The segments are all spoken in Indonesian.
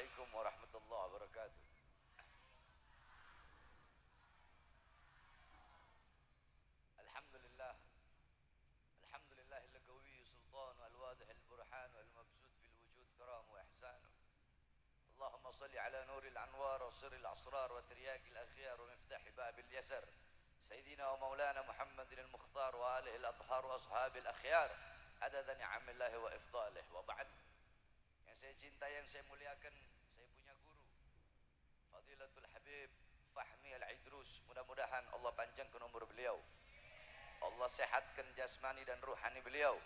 Assalamualaikum warahmatullahi wabarakatuh. Alhamdulillah. Alhamdulillahil qawi sultan wal wadih al burhan wal mabsut fil wujud karam wa ihsan. Allahumma salli ala nuril anwar wa sirril asrar wa tiryaqil akhyar wa miftah babil yasar. Sayyidina wa maulana Muhammadin al-Mukhtar wa alihi al-athhar wa ashabil akhyar. Adada ni'amillahi wa ifdalih wa ba'd. Yang saya cintai, yang saya muliakan, saya punya guru Fadilatul Habib Fahmi Al-Idrus. Mudah-mudahan Allah panjangkan umur beliau, Allah sehatkan jasmani dan ruhani beliau,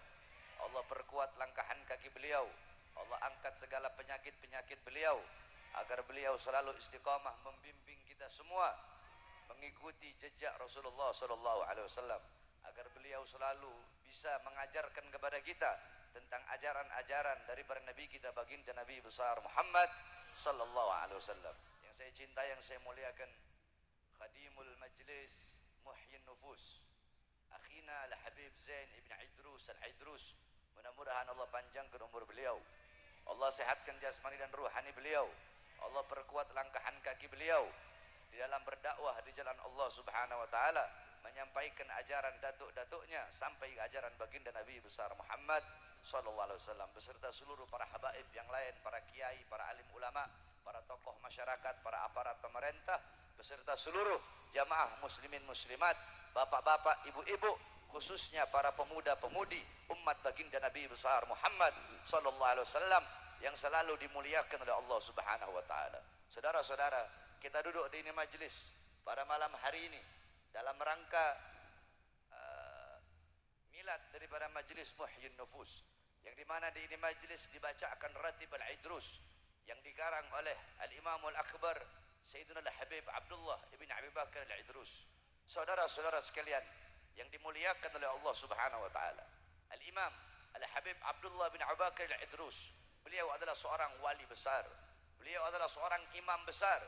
Allah perkuat langkahan kaki beliau, Allah angkat segala penyakit-penyakit beliau, agar beliau selalu istiqamah membimbing kita semua mengikuti jejak Rasulullah SAW, agar beliau selalu bisa mengajarkan kepada kita tentang ajaran-ajaran daripada Nabi kita baginda Nabi besar Muhammad sallallahu alaihi wasallam. Yang saya cintai, yang saya muliakan, Khadimul Majlis Muhyin Nufus, akhina Al-Habib Zain Ibn Idrus Al-Idrus. Mudah-mudahan Allah panjangkan umur beliau, Allah sehatkan jasmani dan ruhani beliau, Allah perkuat langkahan kaki beliau di dalam berdakwah di jalan Allah Subhanahu wa taala, menyampaikan ajaran datuk-datuknya sampai ajaran baginda Nabi besar Muhammad sallallahu alaihi wasallam, beserta seluruh para habaib yang lain, para kiai, para alim ulama, para tokoh masyarakat, para aparat pemerintah, beserta seluruh jamaah muslimin muslimat, bapak-bapak, ibu-ibu, khususnya para pemuda-pemudi umat baginda Nabi besar Muhammad sallallahu alaihi wasallam yang selalu dimuliakan oleh Allah Subhanahu wa taala. Saudara-saudara, kita duduk di ini majelis pada malam hari ini dalam rangka milad daripada Majlis Muhyin Nufus, yang dimana di ini majlis dibacakan Ratib Al-Idrus yang dikarang oleh Al-Imam Al-Akbar Sayyidina Al-Habib Abdullah Ibn Abi Bakar Al-Idrus. Saudara-saudara sekalian yang dimuliakan oleh Allah Subhanahu wa taala, Al-Imam Al-Habib Abdullah bin Abi Bakar Al-Idrus, beliau adalah seorang wali besar, beliau adalah seorang imam besar,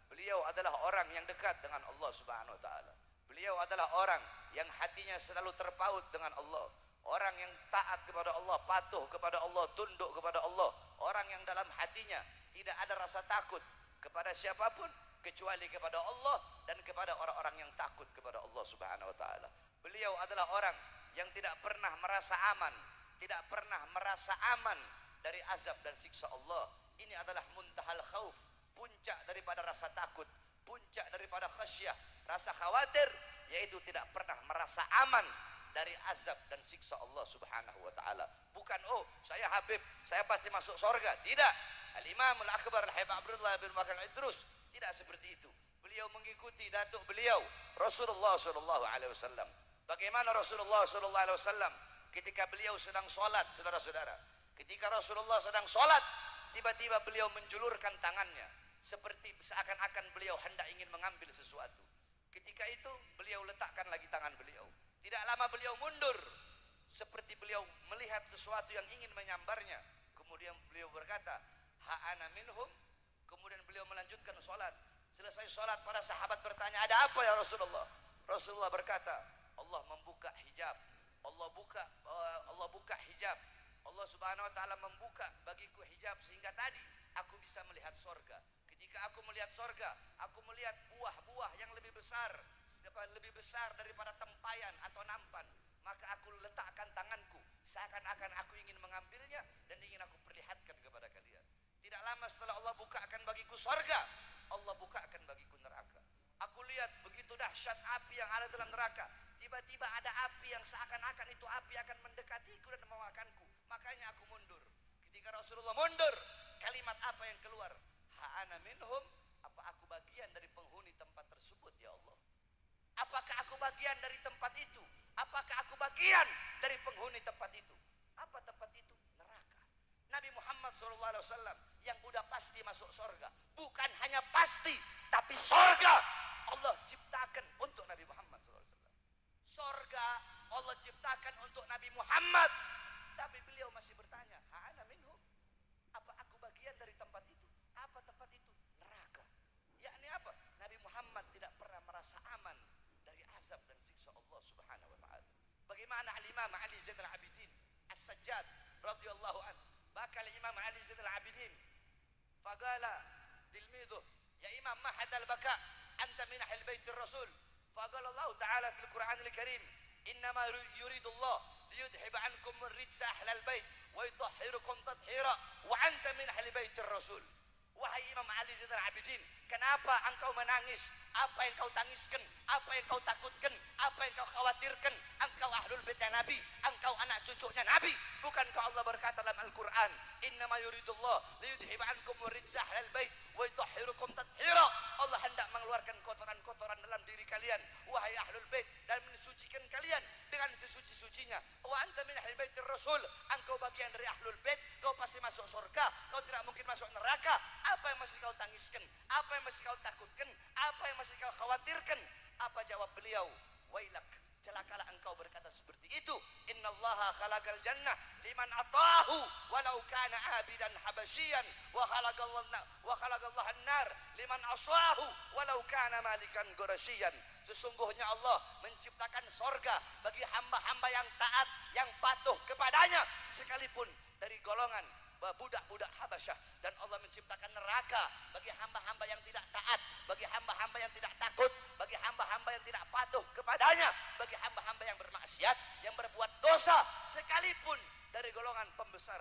beliau adalah orang yang dekat dengan Allah Subhanahu wa taala. Beliau adalah orang yang hatinya selalu terpaut dengan Allah, orang yang taat kepada Allah, patuh kepada Allah, tunduk kepada Allah, orang yang dalam hatinya tidak ada rasa takut kepada siapapun kecuali kepada Allah dan kepada orang-orang yang takut kepada Allah Subhanahu wa taala. Beliau adalah orang yang tidak pernah merasa aman, tidak pernah merasa aman dari azab dan siksa Allah. Ini adalah muntahal khauf, puncak daripada rasa takut, puncak daripada khasyah, rasa khawatir, yaitu tidak pernah merasa aman dari azab dan siksa Allah Subhanahu wa taala. Bukan, oh saya Habib, saya pasti masuk surga. Tidak. Al-Imam Al-Akbar Al-Habib Abdullah bin Bakar Al-Idrus tidak seperti itu. Beliau mengikuti datuk beliau Rasulullah sallallahu alaihi wasallam. Bagaimana Rasulullah sallallahu alaihi wasallam ketika beliau sedang salat, saudara-saudara? Ketika Rasulullah sedang salat, tiba-tiba beliau menjulurkan tangannya seperti seakan-akan beliau hendak ingin mengambil sesuatu. Ketika itu beliau letakkan lagi tangan beliau. Tidak lama beliau mundur seperti beliau melihat sesuatu yang ingin menyambarnya. Kemudian beliau berkata, ha ana minhum. Kemudian beliau melanjutkan salat. Selesai salat, para sahabat bertanya, ada apa ya Rasulullah? Rasulullah berkata, Allah membuka hijab. Allah buka hijab. Allah Subhanahu wa taala membuka bagiku hijab sehingga tadi aku bisa melihat surga. Ketika aku melihat surga, aku melihat buah-buah yang lebih besar daripada tempayan atau nampan. Maka aku letakkan tanganku seakan-akan aku ingin mengambilnya dan ingin aku perlihatkan kepada kalian. Tidak lama setelah Allah bukakan bagiku surga, Allah bukakan bagiku neraka. Aku lihat begitu dahsyat api yang ada dalam neraka. Tiba-tiba ada api yang seakan-akan itu api akan mendekatiku dan memakanku. Makanya aku mundur. Ketika Rasulullah mundur, kalimat apa yang keluar? Ha ana minhum. Apa aku bagian dari penghuni tempat tersebut ya Allah? Apakah aku bagian dari tempat itu? Apakah aku bagian dari penghuni tempat itu? Apa tempat itu? Neraka. Nabi Muhammad SAW yang udah pasti masuk surga. Bukan hanya pasti, tapi surga Allah ciptakan untuk Nabi Muhammad SAW. Surga Allah ciptakan untuk Nabi Muhammad. Tapi beliau masih bertanya, ha ana minhum. Apa aku bagian dari tempat itu? Apa tempat itu? Neraka. Yakni apa? Nabi Muhammad tidak pernah merasa aman dari azab dan siksa Allah Subhanahu wa taala. Bagaimana Al-Imam Ali Zainal Abidin As-Sajjad radhiyallahu anhu, bakal Imam Ali Zainal Abidin faqala imam ma hadal baka anta min ahli baitir rasul. Faqala Allah Ta'ala fil Qur'anil Karim, innama yuridullah liyudhhiba ankum ar-rijsa ahlal bait wa yutahhirukum tathira wa anta min ahli baitir rasul. Wahai Imam Ali Zainal Abidin, kenapa engkau menangis? Apa yang kau tangiskan? Apa yang kau takutkan? Apa yang kau khawatirkan? Engkau ahlul baitnya Nabi, engkau anak cucunya Nabi. Bukankah Allah berkata dalam Al-Quran, innama yuridullah liyudhhiba ankum ar-rijsa ahlal bait wa yutahhirukum tathira. Allah hendak mengeluarkan kotoran-kotoran dalam diri kalian, wahai ahlul bait, dan mensucikan kalian dengan sesuci-sucinya. Wa anta min ahlil baitir rasul, engkau bagian dari ahlul bait, kau pasti masuk surga, kau tidak mungkin masuk neraka. Apa yang masih kau tangiskan? Apa yang masih kau takutkan? Apa yang masih kau khawatirkan? Apa jawab beliau? Wailak, celakalah engkau berkata seperti itu. Innallaha khalaqal jannah liman atahu walau kana abidan habasyian wa khalaqallaha an-nar liman asahu walau kana malikan qurasyian. Sesungguhnya Allah menciptakan sorga bagi hamba-hamba yang taat, yang patuh kepadanya, sekalipun dari golongan budak-budak Habasyah. Dan Allah menciptakan neraka bagi hamba-hamba yang tidak taat, bagi hamba-hamba yang tidak takut, bagi hamba-hamba yang tidak patuh kepadanya, bagi hamba-hamba yang bermaksiat, yang berbuat dosa, sekalipun dari golongan pembesar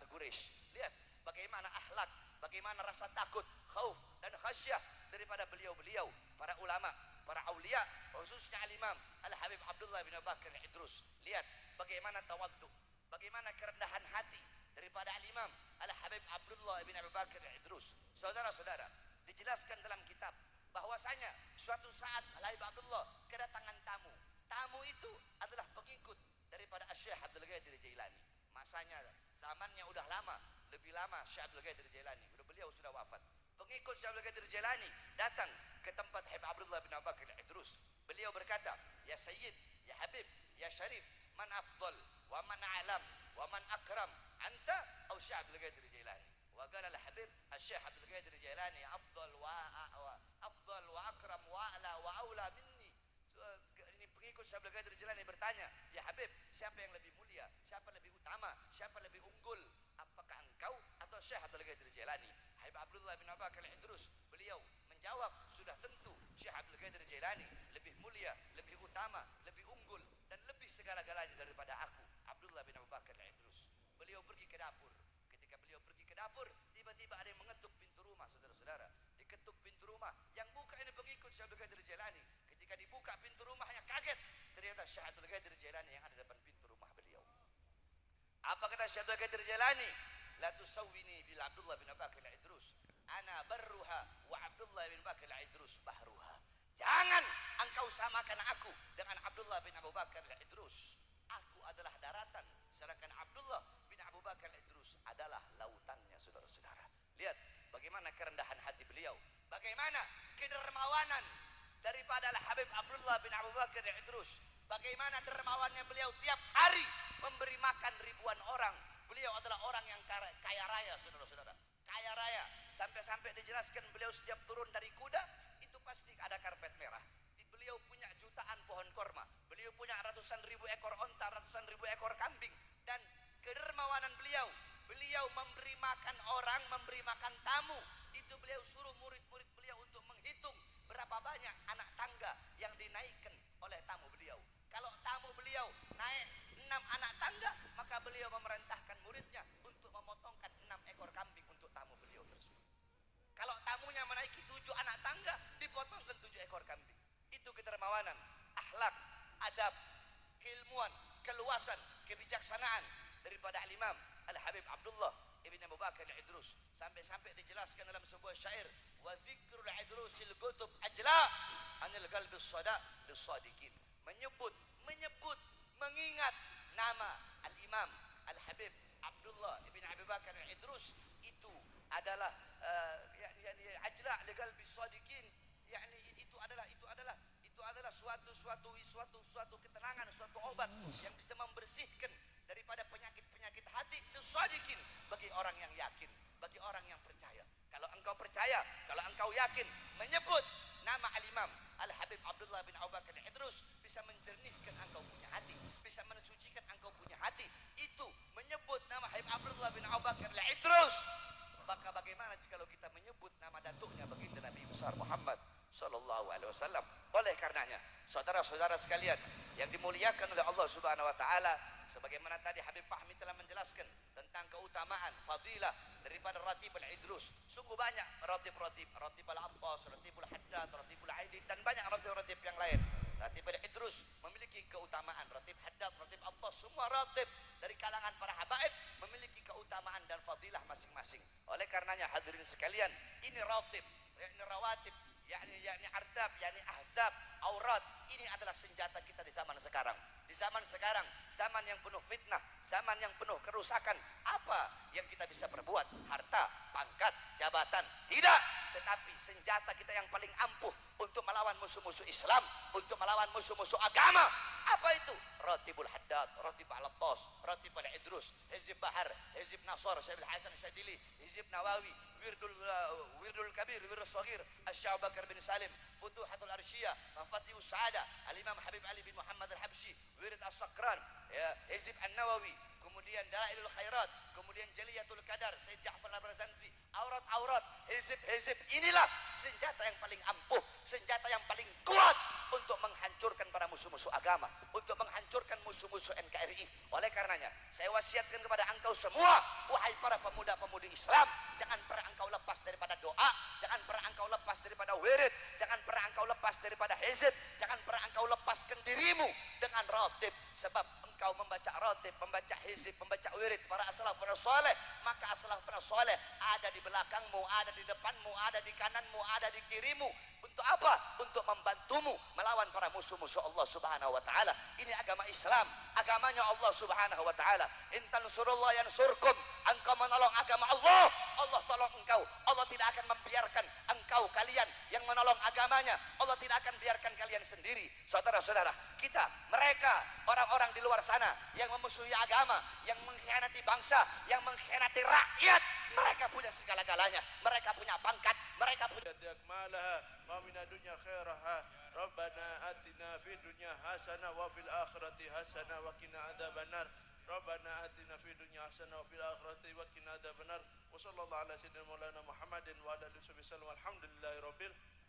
Quraisy. Lihat bagaimana akhlak, bagaimana rasa takut, khauf dan khasyah daripada beliau-beliau, para ulama, para aulia, khususnya Al-Imam Al-Habib Abdullah bin Abu Bakar Idrus. Lihat bagaimana tawaddu, bagaimana kerendahan hati daripada Al-Imam Al-Habib Abdullah bin Abu Bakar Idrus. Saudara-saudara, dijelaskan dalam kitab bahwasanya suatu saat Al-Habib Abdullah kedatangan tamu. Tamu itu adalah pengikut daripada Syekh Abdul Qadir Jailani. Masanya, zamannya udah lama, lebih lama Syekh Abdul Qadir Jailani. Beliau sudah wafat. Pengikut Syekh Abdul Qadir Jailani datang ke tempat Habib Abdullah bin Abu Bakar Idrus. Beliau berkata, "Ya Sayyid, ya Habib, ya Syarif, man afdal wa man a'lam wa man akram, anta atau Syekh Abdul Qadir Jailani?" Wa qala al-Habib Syekh Abdul Qadir Jailani afdal wa akram wa a'la wa aula minni. Ini pengikut Syekh Abdul Qadir Jailani bertanya, "Ya Habib, siapa yang lebih mulia? Siapa lebih utama? Siapa lebih unggul? Apakah engkau atau Syekh Abdul Qadir Jailani?" Habib Abdullah bin Abu Bakar Idrus beliau menjawab, "Sudah tentu Syekh Abdul Qadir Jailani lebih mulia, lebih utama, lebih unggul dan lebih segala-galanya daripada aku, Abdullah bin Abu Bakar Idrus." Beliau pergi ke dapur. Ketika beliau pergi ke dapur, tiba-tiba ada yang mengetuk pintu rumah, saudara-saudara. Diketuk pintu rumah, yang buka ini pengikut Syekh Abdul Qadir Jailani. Ketika dibuka pintu rumahnya kaget, ternyata Syekh Abdul Qadir Jailani yang ada depan pintu rumah beliau. Apa kata Syekh Abdul Qadir Jailani? La tusawwini bil Abdullah bin Abu Bakar Idrus, ana barruha wa Abdullah bin Bakar Idrus bahruha. Jangan engkau samakan aku dengan Abdullah bin Abu Bakar Idrus. Aku adalah daratan, sedangkan Abdullah bin Abu Bakar Idrus adalah lautannya, saudara-saudara. Lihat bagaimana kerendahan hati beliau, bagaimana kedermawanan daripada Habib Abdullah bin Abu Bakar Idrus. Bagaimana dermawannya beliau, tiap hari memberi makan ribuan orang. Beliau adalah orang yang kaya raya, saudara-saudara. Kaya raya, sampai-sampai dijelaskan beliau setiap turun dari kuda itu pasti ada karpet merah. Beliau punya jutaan pohon korma, beliau punya ratusan ribu ekor onta, ratusan ribu ekor kambing. Dan kedermawanan beliau, beliau memberi makan orang, memberi makan tamu. Itu beliau suruh murid-murid beliau untuk menghitung berapa banyak anak tangga yang dinaikkan oleh tamu beliau. Kalau tamu beliau naik 6 anak tangga, maka beliau memerintahkan muridnya untuk memotongkan 6 ekor kambing untuk tamu beliau tersebut. Kalau tamunya menaiki 7 anak tangga, dipotongkan 7 ekor kambing. Itu kedermawanan, akhlak, adab, keilmuan, keluasan, kebijaksanaan daripada Al-Imam Al-Habib Abdullah ibn Abu Bakar Idrus. Sampai-sampai dijelaskan dalam sebuah syair, wa dzikrul idrusil gutub ajla anil qalbis sada bis-sadiqin. Menyebut, mengingat nama Al-Imam Al-Habib Abdullah ibn Abu Bakar Idrus itu adalah ajla li qalbis sadiqin. Itu adalah suatu ketenangan, suatu obat yang bisa membersihkan daripada penyakit-penyakit hati sadiqin, bagi orang yang yakin, bagi orang yang percaya. Kalau engkau percaya, kalau engkau yakin, menyebut nama Al-Imam Al-Habib Abdullah bin Abu Bakar Idrus bisa menjernihkan engkau punya hati, bisa mensucikan engkau punya hati. Itu menyebut nama Habib Abdullah bin Abu Bakar Idrus, maka bagaimana jika kita menyebut nama datuknya baginda Nabi besar Muhammad sallallahu alaihi wasallam? Oleh karenanya, saudara-saudara sekalian yang dimuliakan oleh Allah Subhanahu wa taala, sebagaimana tadi Habib Fahmi telah menjelaskan tentang keutamaan fadilah daripada Ratib al-Idrus. Sungguh banyak ratib-ratib, Ratib al-Abbas, Ratib al-Haddad, Ratib al-Aidid, dan banyak ratib-ratib yang lain. Ratib al-Idrus memiliki keutamaan, Ratib Haddad, Ratib Abbas, semua ratib dari kalangan para habaib memiliki keutamaan dan fadilah masing-masing. Oleh karenanya hadirin sekalian, ini ratib, ini rawatib, yakni artab, yakni ahzab, aurat. Ini adalah senjata kita di zaman sekarang. Di zaman sekarang, zaman yang penuh fitnah, zaman yang penuh kerusakan. Apa yang kita bisa perbuat? Harta, pangkat, jabatan? Tidak. Tetapi senjata kita yang paling ampuh untuk melawan musuh-musuh Islam, untuk melawan musuh-musuh agama. Apa itu? Ratibul Haddad, Ratib al-Abbas, Ratib al-Idrus, Hizib Bahar, Hizib Nasr, Syaikhul Hasan Syadili, Hizib Nawawi, Wirdul Kabir, Wirdul Saghir, Asy-Syaikh Bakar bin Salim, Futuhatul Arsyiyah, Mafatihus Sa'adah, Al-Imam Habib Ali bin Muhammad Al-Habsyi, Wird As-Sakran, ya, Hizib An-Nawawi, kemudian Dalailul Khairat, kemudian Jaliyatul Qadar, Sayyid Ja'far Al-Barzanzi, aurat-aurat, hizib-hizib. Inilah senjata yang paling ampuh, senjata yang paling kuat untuk menghancurkan para musuh-musuh agama, untuk menghancurkan musuh-musuh NKRI. Oleh karenanya, saya wasiatkan kepada engkau semua, wahai para pemuda-pemudi Islam, jangan pernah engkau lepas daripada doa, jangan pernah engkau lepas daripada wirid, jangan pernah engkau lepas daripada hizib, jangan pernah engkau lepaskan dirimu dengan ratib. Sebab engkau membaca ratib, membaca hizib, membaca wirid para as-salafun saleh, maka as-salafun saleh ada di belakangmu, ada di depanmu, ada di kananmu, ada di kirimu. Untuk apa? Untuk membantumu melawan para musuh-musuh Allah Subhanahu wa taala. Ini agama Islam, agamanya Allah Subhanahu wa taala. In tansurullah yansurkum. Engkau menolong agama Allah, Allah tolong engkau. Allah tidak akan membiarkan engkau kalian yang menolong agamanya. Allah tidak akan biarkan kalian sendiri. Saudara-saudara, kita, mereka, orang-orang di luar sana yang memusuhi agama, yang mengkhianati bangsa, yang mengkhianati rakyat, mereka punya segala-galanya. Mereka punya pangkat, mereka punya ومن الدنيا خيرها ربنا آتنا في الدنيا حسنة وفي الآخرة حسنة وقنا عذاب النار ربنا آتنا في الدنيا حسنة وفي الآخرة وقنا عذاب النار وصلى الله على سيدنا مولانا محمد وعلى آله وصحبه وسلم والحمد لله رب العالمين.